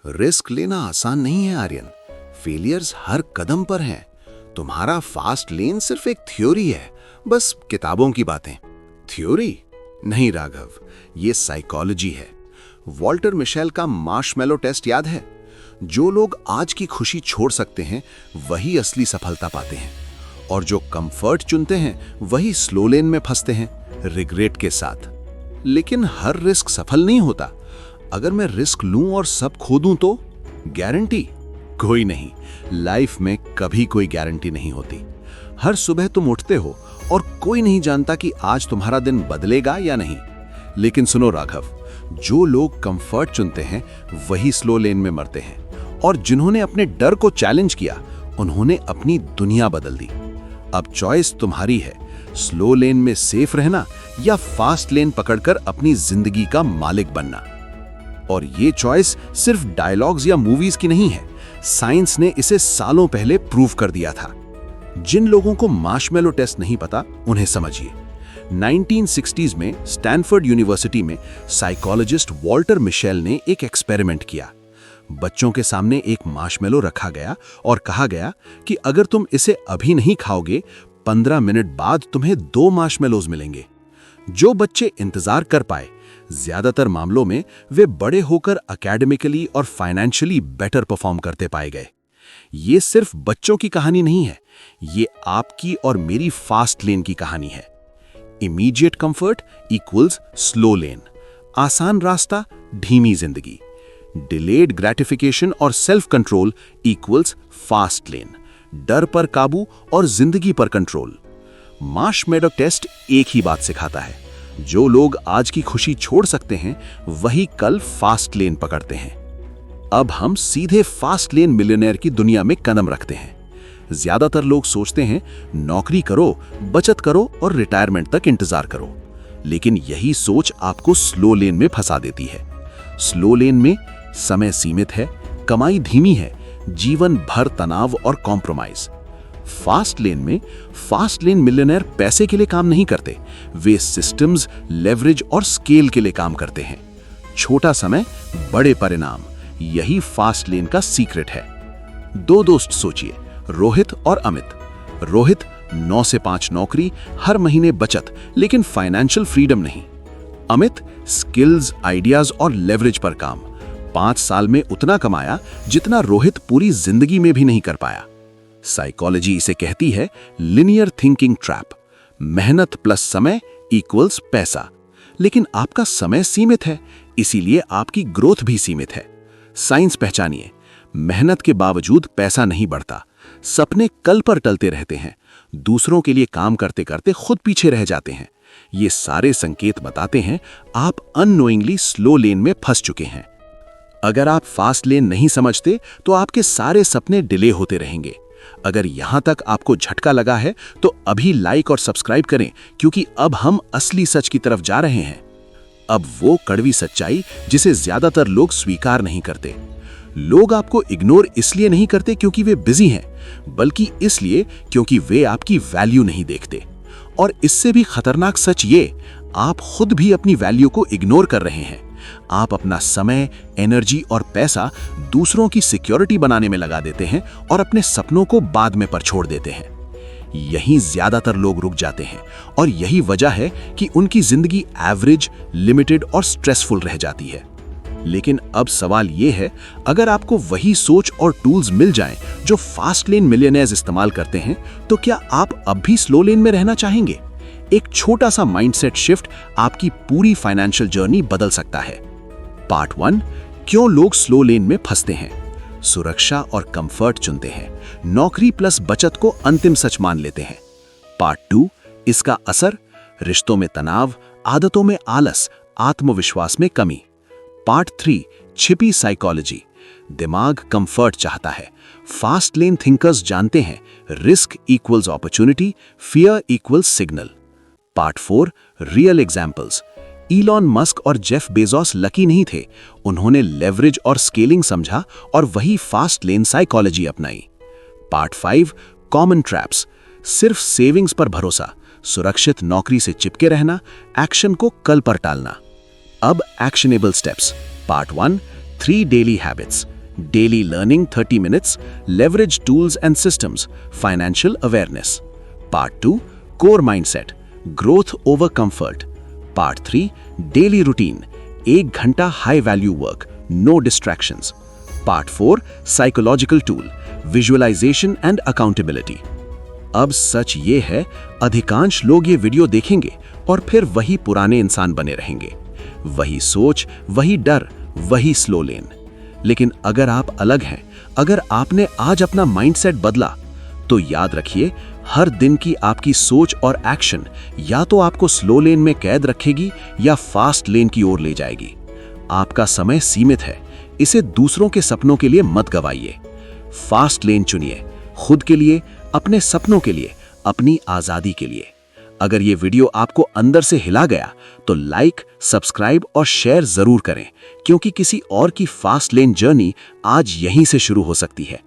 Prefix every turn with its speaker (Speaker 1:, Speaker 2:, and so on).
Speaker 1: Risk लेना आसान नहीं है आर्यन। फेलियर्स हर कदम पर हैं। तुम्हारा फास्ट लेन सिर्फ एक थ्योरी है, बस किताबों की बातें। थ्योरी नहीं राघव, ये साइकोलॉजी है। वॉल्टर मिशेल का मार्शमैलो टेस्ट याद है? जो लोग आज की खुशी छोड़ सकते हैं वही असली सफलता पाते हैं, और जो कंफर्ट चुनते हैं वही स्लो लेन में फंसते हैं, रिग्रेट के साथ। लेकिन हर रिस्क सफल नहीं होता। अगर मैं रिस्क लूं और सब खो दूं तो गारंटी कोई नहीं। लाइफ में कभी कोई गारंटी नहीं होती। हर सुबह तुम उठते हो और कोई नहीं जानता कि आज तुम्हारा दिन बदलेगा या नहीं। लेकिन सुनो राघव, जो लोग कंफर्ट चुनते हैं वही स्लो लेन में मरते हैं, और जिन्होंने अपने डर को चैलेंज किया उन्होंने अपनी दुनिया बदल दी। अब चॉइस तुम्हारी है, स्लो लेन में सेफ रहना या फास्ट लेन पकड़कर अपनी जिंदगी का मालिक बनना। और ये चॉइस सिर्फ डायलॉग्स या मूवीज की नहीं है। साइंस ने इसे सालों पहले प्रूव कर दिया था। जिन लोगों को मार्शमैलो टेस्ट नहीं पता उन्हें समझिए। 1960s में स्टैनफोर्ड यूनिवर्सिटी में साइकोलॉजिस्ट वॉल्टर मिशेल ने एक एक्सपेरिमेंट किया। बच्चों के सामने एक मार्शमैलो रखा गया और कहा गया कि अगर तुम इसे अभी नहीं खाओगे 15 मिनट बाद तुम्हें 2 मार्शमैलोज मिलेंगे। जो बच्चे इंतजार कर पाए, ज्यादातर मामलों में वे बड़े होकर एकेडमिकली और फाइनेंशियली बेटर परफॉर्म करते पाए गए। ये सिर्फ बच्चों की कहानी नहीं है, ये आपकी और मेरी फास्ट लेन की कहानी है। इमीडिएट कंफर्ट इक्वल्स स्लो लेन, आसान रास्ता धीमी जिंदगी। डिलेड ग्रेटिफिकेशन और self control equals fast lane, डर पर काबू और जिंदगी पर कंट्रोल। मार्शमैलो टेस्ट एक ही बात सिखाता है, जो लोग आज की खुशी छोड़ सकते हैं वही कल फास्ट लेन पकड़ते हैं। अब हम सीधे फास्ट लेन मिलियनेयर की दुनिया में कदम रखते हैं। ज्यादातर लोग सोचते हैं नौकरी करो, बचत करो और रिटायरमेंट तक इंतजार करो, लेकिन यही सोच आपको स्लो लेन में फंसा देती है। स्लो लेन में समय सीमित है, कमाई धीमी है, जीवन भर तनाव और कॉम्प्रोमाइज। फास्ट लेन मिलियनेयर पैसे के लिए काम नहीं करते, वे सिस्टम्स, लेवरेज और स्केल के लिए काम करते हैं। छोटा समय, बड़े परिणाम, यही फास्ट लेन का सीक्रेट है। 2 दोस्त सोचिए, रोहित और अमित। रोहित 9 से 5 नौकरी, हर महीने बचत, लेकिन फाइनेंशियल फ्रीडम नहीं। अमित स्किल्स, आइडियाज और लेवरेज पर काम। 5 साल में उतना कमाया जितना रोहित पूरी जिंदगी में भी नहीं कर पाया। साइकोलॉजी इसे कहती है लिनियर थिंकिंग ट्रैप। मेहनत प्लस समय इक्वल्स पैसा। लेकिन आपका समय सीमित है, इसीलिए आपकी ग्रोथ भी सीमित है। साइंस पहचानिए, मेहनत के बावजूद पैसा नहीं बढ़ता। सपने कल पर टलते रहते हैं। दूसरों के लिए काम करते करते खुद पीछे रह जाते हैं। ये सारे संकेत बताते हैं आप अननोइंगली स्लो लेन में फंस चुके हैं। अगर आप फास्ट लेन नहीं समझते तो आपके सारे सपने डिले होते रहेंगे। अगर यहां तक आपको झटका लगा है तो अभी लाइक और सब्सक्राइब करें, क्योंकि अब हम असली सच की तरफ जा रहे हैं। अब वो कड़वी सच्चाई जिसे ज्यादातर लोग स्वीकार नहीं करते। लोग आपको इग्नोर इसलिए नहीं करते क्योंकि वे बिजी हैं, बल्कि इसलिए क्योंकि वे आपकी वैल्यू नहीं देखते। और इससे भी खतरनाक सच ये, आप खुद भी अपनी वैल्यू को इग्नोर कर रहे हैं। आप अपना समय, एनर्जी और पैसा दूसरों की सिक्योरिटी बनाने में लगा देते हैं और अपने सपनों को बाद में पर छोड़ देते हैं। यहीं ज्यादातर लोग रुक जाते हैं, और यही वजह है कि उनकी जिंदगी एवरेज, लिमिटेड और स्ट्रेसफुल रह जाती है। लेकिन अब सवाल यह है, अगर आपको वही सोच और टूल्स मिल जाएं जो फास्ट लेन मिलियनेयर्स इस्तेमाल करते हैं, तो क्या आप अब भी स्लो लेन में रहना चाहेंगे? एक छोटा सा माइंडसेट शिफ्ट आपकी पूरी फाइनेंशियल जर्नी बदल सकता है। पार्ट 1, क्यों लोग स्लो लेन में फंसते हैं? सुरक्षा और कंफर्ट चुनते हैं, नौकरी प्लस बचत को अंतिम सच मान लेते हैं। पार्ट 2, इसका असर, रिश्तों में तनाव, आदतों में आलस, आत्मविश्वास में कमी। पार्ट 3, छिपी साइकोलॉजी, दिमाग कंफर्ट चाहता है, फास्ट लेन थिंकर्स जानते हैं risk equals opportunity, fear equals signal. Part 4, real examples, Elon Musk और जेफ बेजोस लकी नहीं थे, उन्होंने लेवरेज और स्केलिंग समझा और वही फास्ट लेन साइकोलॉजी अपनाई। पार्ट 5, कॉमन ट्रैप्स, सिर्फ सेविंग्स पर भरोसा, सुरक्षित नौकरी से चिपके रहना, एक्शन को कल पर टालना। अब actionable steps. Part 1, 3 daily habits. Daily learning 30 minutes, leverage tools and systems, financial awareness. Part 2, core mindset, growth over comfort. Part 3, daily routine, 1 घंटा high value work, no distractions. Part 4, psychological tool, visualization and accountability. अब सच ये है, अधिकांश लोग ये video देखेंगे और फिर वही पुराने इंसान बने रहेंगे। वही सोच, वही डर, वही स्लो लेन। लेकिन अगर आप अलग हैं, अगर आपने आज अपना माइंडसेट बदला, तो याद रखिए, हर दिन की आपकी सोच और एक्शन या तो आपको स्लो लेन में कैद रखेगी या फास्ट लेन की ओर ले जाएगी। आपका समय सीमित है, इसे दूसरों के सपनों के लिए मत गवाइए। फास्ट लेन चुनिए, खुद के लिए, अपने सपनों के लिए, अपनी आजादी के लिए। अगर ये वीडियो आपको अंदर से हिला गया तो लाइक, सब्सक्राइब और शेयर जरूर करें, क्योंकि किसी और की फास्ट लेन जर्नी आज यहीं से शुरू हो सकती है।